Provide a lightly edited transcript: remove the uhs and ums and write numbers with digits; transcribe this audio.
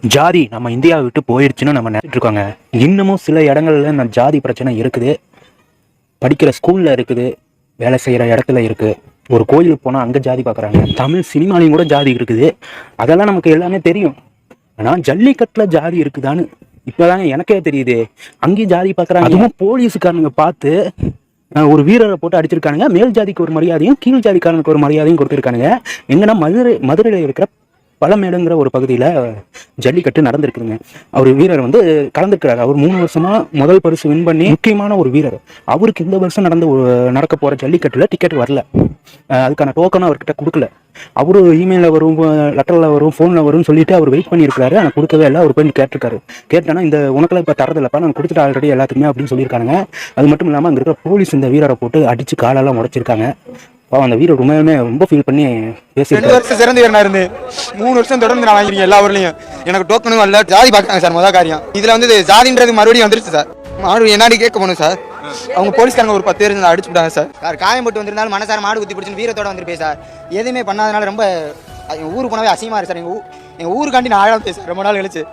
ஜாதி நம்ம இந்தியாவை விட்டு போயிடுச்சுன்னு நம்ம நினைச்சிட்டு இருக்கோங்க. இன்னமும் சில இடங்கள்ல இந்த ஜாதி பிரச்சனை இருக்குது. படிக்கிற ஸ்கூல்ல இருக்குது, வேலை செய்யற இடத்துல இருக்கு, ஒரு கோயிலுக்கு போனா அங்க ஜாதி பார்க்குறாங்க. தமிழ் சினிமாலையும் கூட ஜாதி இருக்குது. அதெல்லாம் நமக்கு எல்லாமே தெரியும். ஆனா ஜல்லிக்கட்டுல ஜாதி இருக்குதான்னு இப்பதாங்க எனக்கே தெரியுது. அங்கேயும் ஜாதி பார்க்குறாங்க. அதுவும் போலீஸுக்காரனுங்க பார்த்து ஒரு வீரரை போட்டு அடிச்சிருக்கானுங்க. மேல் ஜாதிக்கு ஒரு மரியாதையும் கீழ் ஜாதிக்காரனுக்கு ஒரு மரியாதையும் கொடுத்துருக்கானுங்க. எங்கன்னா மதுரையில் இருக்கிற பழமேடுங்கிற ஒரு பகுதியில் ஜல்லிக்கட்டு நடந்திருக்குதுங்க. அவர் வீரர் வந்து கலந்துருக்கிறாரு. அவர் 3 வருஷமா முதல் பரிசு வின் பண்ணி முக்கியமான ஒரு வீரர். அவருக்கு இந்த வருஷம் நடக்க போற ஜல்லிக்கட்டுல டிக்கெட் வரல. அதுக்கான டோக்கனும் அவர்கிட்ட கொடுக்கல. அவரு இமெயிலில் வரும், லெட்டரில் வரும், ஃபோனில் வரும்னு சொல்லிட்டு அவர் வெயிட் பண்ணியிருக்காரு. ஆனால் கொடுக்கவே இல்லை. அவர் போய் கேட்டிருக்காரு. கேட்டானா இந்த உனக்கெல்லாம் இப்போ தரதில்லப்பா, நான் கொடுத்துட்டு ஆல்ரெடி எல்லாத்துக்குமே அப்படின்னு சொல்லியிருக்காங்க. அது மட்டும் இல்லாமல் அங்கே இருக்கிற போலீஸ் இந்த வீரரை போட்டு அடிச்சு காலெல்லாம் உடைச்சிருக்காங்க. அந்த வீரர் உண்மையுமே ரொம்ப ஃபீல் பண்ணி பேசி 2 வருஷம் சிறந்த வீரனா இருந்து 3 வருஷம் தொடர்ந்து நான் வாங்கிருக்கேன் எல்லா ஊர்லயும். எனக்கு டோக்கனும் வரல. ஜாதி பார்க்குறாங்க சார் முதல் காரியம். இதுல வந்து ஜாதின்றது மறுபடியும் வந்துருச்சு சார். மாடு என்னடி கேட்க போகணும் சார். அவங்க போலீஸ்காரங்க ஒரு 10 பேர் அடிச்சு விட்டாங்க சார். காயம்பட்டு வந்திருந்தாலும் மனசார மாடு குத்தி பிடிச்சு வீரத்தோட வந்துருப்பேன் சார். எதுவுமே பண்ணாதனால ரொம்ப ஊருக்கு போனவே அசிங்கமா இருக்கு சார். எங்க ஊருக்காண்டி நான் ஆழம் பேசுறேன் ரொம்ப நாள் கழிச்சு.